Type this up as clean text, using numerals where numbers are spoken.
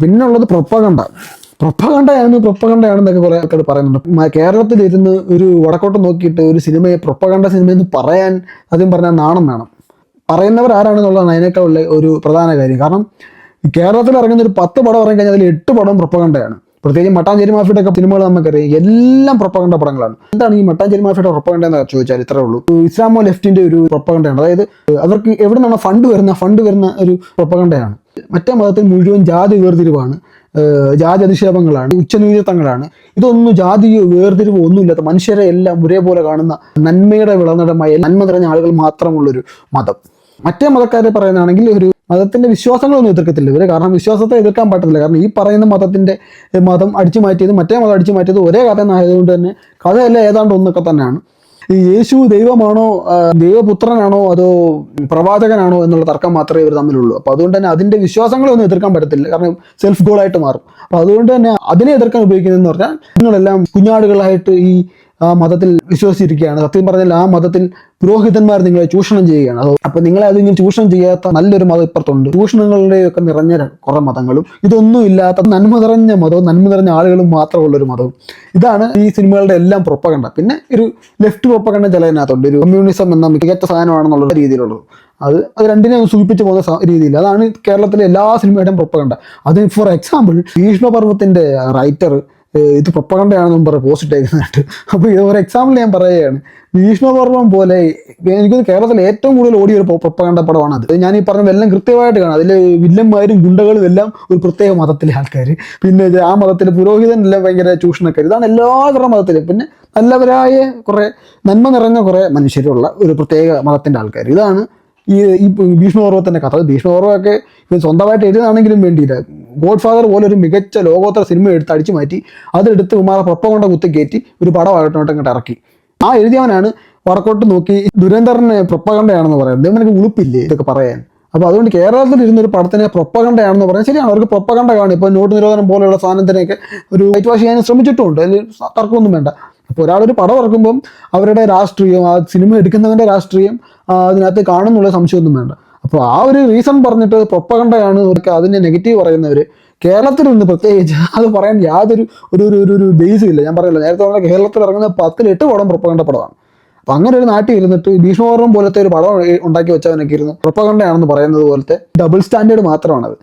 പിന്നുള്ളത് പ്രൊപ്പഗണ്ടയാണെന്നൊക്കെ കുറെ ആൾക്കാർ പറയുന്നുണ്ട്. കേരളത്തിൽ ഇരുന്ന് ഒരു വടക്കോട്ട് നോക്കിയിട്ട് ഒരു സിനിമയെ പ്രൊപ്പഗണ്ട സിനിമയെന്ന് പറയാൻ ആദ്യം പറഞ്ഞാൽ നാണം വേണം. പറയുന്നവർ ആരാണെന്നുള്ളതാണ് അതിനേക്കാൾ ഉള്ള ഒരു പ്രധാന കാര്യം. കാരണം കേരളത്തിൽ ഇറങ്ങുന്ന ഒരു 10 പടം ഇറങ്ങി കഴിഞ്ഞാൽ അതിൽ 8 പടം പ്രൊപ്പഗണ്ടയാണ്. പ്രത്യേകിച്ച് മട്ടാഞ്ചേരി മാഫിയുടെ ഒക്കെ സിനിമകൾ നമുക്കറിയാം, എല്ലാം പ്രൊപ്പഗണ്ട പടങ്ങളാണ്. എന്താണ് ഈ മട്ടാഞ്ചേരി മാഫിയുടെ പ്രൊപ്പഗണ്ട എന്ന് ചോദിച്ചാൽ ഇത്രേ ഉള്ളൂ. ഇസ്ലാമോ ലെഫ്റ്റിന്റെ ഒരു പ്രൊപ്പഗണ്ടയാണ്. അതായത് അവർക്ക് എവിടെ നിന്നാണ് ഫണ്ട് വരുന്ന ഒരു പ്രൊപ്പഗണ്ടയാണ്. മറ്റേ മതത്തിൽ മുഴുവൻ ജാതി വേർതിരിവാണ്, ജാതി അധിക്ഷേപങ്ങളാണ്, ഉച്ചനീചത്വങ്ങളാണ്. ഇതൊന്നും ജാതി വേർതിരിവ് ഒന്നുമില്ലാത്ത മനുഷ്യരെ എല്ലാം ഒരേപോലെ കാണുന്ന നന്മയുടെ വിളനിടമായ നന്മ നിറഞ്ഞ ആളുകൾ മാത്രമുള്ളൊരു മതം. മറ്റേ മതക്കാരെ പറയുന്നതാണെങ്കിൽ ഒരു മതത്തിന്റെ വിശ്വാസങ്ങളൊന്നും എതിർക്കത്തില്ല ഇവര്. കാരണം വിശ്വാസത്തെ എതിർക്കാൻ പറ്റത്തില്ല. കാരണം ഈ പറയുന്ന മതം അടിച്ചു മാറ്റിയത് മറ്റേ മതം അടിച്ചു മാറ്റിയത് ഒരേ കഥ എന്നായതുകൊണ്ട് തന്നെ കഥയെല്ലാം ഏതാണ്ട് ഒന്നൊക്കെ തന്നെയാണ്. ഈ യേശു ദൈവമാണോ, ദൈവപുത്രനാണോ, അതോ പ്രവാചകനാണോ എന്നുള്ള തർക്കം മാത്രമേ ഇവർ തമ്മിലുള്ളൂ. അപ്പോൾ അതുകൊണ്ട് തന്നെ അതിന്റെ വിശ്വാസങ്ങളൊന്നും എതിർക്കാൻ പറ്റത്തില്ല. കാരണം സെൽഫ് ഗോളായിട്ട് മാറും. അപ്പോൾ അതുകൊണ്ട് തന്നെ അതിനെ എതിർക്കാൻ ഉപയോഗിക്കുന്നതെന്ന് പറഞ്ഞാൽ നിങ്ങളെല്ലാം കുഞ്ഞാടുകളായിട്ട് ഈ മതത്തിൽ വിശ്വസിച്ചിരിക്കുകയാണ്. സത്യം പറഞ്ഞാൽ ആ മതത്തിൽ പുരോഹിതന്മാർ നിങ്ങളെ ചൂഷണം ചെയ്യുകയാണ്. അപ്പൊ നിങ്ങളെ അതിങ്ങനെ ചൂഷണം ചെയ്യാത്ത നല്ലൊരു മതം ഇപ്പുറത്തുണ്ട്. ചൂഷണങ്ങളുടെയൊക്കെ നിറഞ്ഞ കുറെ മതങ്ങളും ഇതൊന്നും ഇല്ലാത്ത നന്മ നിറഞ്ഞ മതവും നന്മ നിറഞ്ഞ ആളുകളും മാത്രമുള്ളൊരു മതവും. ഇതാണ് ഈ സിനിമകളുടെ എല്ലാം പ്രൊപ്പഗണ്ട. പിന്നെ ഒരു ലെഫ്റ്റ് പ്രൊപ്പഗണ്ട ചിലതിനകത്തുണ്ട്. ഒരു കമ്മ്യൂണിസം എന്ന മികച്ച സാധനമാണെന്നുള്ള രീതിയിലുള്ളത്. അത് രണ്ടിനെ സൂചിപ്പിച്ച് പോകുന്ന രീതിയിൽ അതാണ് കേരളത്തിലെ എല്ലാ സിനിമയുടെയും പ്രൊപ്പഗണ്ട. അത് ഫോർ എക്സാമ്പിൾ ഭീഷ്മപർവ്വത്തിന്റെ റൈറ്റർ ഇത് പ്രൊപ്പഗണ്ടയാണെന്നും പറഞ്ഞ് പോസ്റ്റ് ഇട്ടേക്കുന്നതായിട്ട്. അപ്പോൾ ഇത് ഒരു എക്സാമ്പിൾ ഞാൻ പറയുകയാണ്. ഭീഷ്മപർവ്വം പോലെ എനിക്ക് കേരളത്തിൽ ഏറ്റവും കൂടുതൽ ഓടിയ ഒരു പ്രൊപ്പഗണ്ട പടമാണ് അത്. ഞാൻ ഈ പറഞ്ഞതെല്ലാം കൃത്യമായിട്ട് കാണാം. അതിൽ വില്ലന്മാരും ഗുണ്ടകളും എല്ലാം ഒരു പ്രത്യേക മതത്തിലെ ആൾക്കാർ, പിന്നെ ആ മതത്തിലെ പുരോഹിതനെല്ലാം ഭയങ്കര ചൂഷണക്കാർ. ഇതാണ് എല്ലാവരുടെ മതത്തിലും. പിന്നെ നല്ലവരായ കുറെ നന്മ നിറഞ്ഞ കുറെ മനുഷ്യരുള്ള ഒരു പ്രത്യേക മതത്തിന്റെ ആൾക്കാർ. ഇതാണ് ഈ ഭീഷ്മപർവ്വത്തിന്റെ കഥ. ഭീഷ്മപർവ്വമൊക്കെ സ്വന്തമായിട്ട് എഴുതാണെങ്കിലും വേണ്ടിയില്ല. ഗോഡ് ഫാദർ പോലെ ഒരു മികച്ച ലോകോത്തര സിനിമ എടുത്ത് അടിച്ചു മാറ്റി അതെടുത്ത് ഉമാറെ പ്രൊപ്പഗണ്ട കുത്തിക്കയറ്റി ഒരു പടമായിട്ടോട്ട് ഇങ്ങോട്ട് ഇറക്കി. ആ എഴുതിയവനാണ് വടക്കോട്ട് നോക്കി ദുരന്തറിനെ പ്രൊപ്പഗണ്ടയാണെന്ന് പറയുന്നത്. എനിക്ക് ഉളുപ്പില്ലേ ഇതൊക്കെ പറയാൻ. അപ്പോൾ അതുകൊണ്ട് കേരളത്തിൽ ഇരുന്നൊരു പടത്തിനെ പ്രൊപ്പഗണ്ടയാണെന്ന് പറയാൻ ശരിയാണ്, അവർക്ക് പ്രൊപ്പഗണ്ട കാണും. ഇപ്പോൾ നോട്ട് നിരോധനം പോലെയുള്ള സാധനത്തിനെയൊക്കെ ഒരു വൈറ്റ് വാഷ് ചെയ്യാൻ ശ്രമിച്ചിട്ടുമുണ്ട്. അതിൽ തർക്കമൊന്നും വേണ്ട. അപ്പോൾ ഒരാളൊരു പടം ഇറക്കുമ്പം അവരുടെ രാഷ്ട്രീയം, ആ സിനിമ എടുക്കുന്നവൻ്റെ രാഷ്ട്രീയം അതിനകത്ത് കാണുന്നുള്ള സംശയമൊന്നും വേണ്ട. അപ്പോൾ ആ ഒരു റീസൺ പറഞ്ഞിട്ട് പ്രൊപ്പഗണ്ടയാണ് അതിനെ നെഗറ്റീവ് പറയുന്നവർ കേരളത്തിൽ നിന്ന് പ്രത്യേകിച്ച് അത് പറയാൻ യാതൊരു ഒരു ബേസും ഇല്ല. ഞാൻ പറയല്ലോ, നേരത്തെ പറഞ്ഞാൽ കേരളത്തിൽ ഇറങ്ങുന്ന 10-8 പടം പ്രൊപ്പഗണ്ട പടമാണ്. അപ്പം അങ്ങനെ ഒരു നാട്ടിൽ ഇരുന്നിട്ട് ഭീഷ്മപർവ്വം പോലത്തെ ഒരു പടം ഉണ്ടാക്കി വെച്ചവനൊക്കെ ഇരുന്ന് പ്രൊപ്പഗണ്ടയാണെന്ന് പറയുന്നത് പോലത്തെ ഡബിൾ സ്റ്റാൻഡേർഡ് മാത്രമാണത്.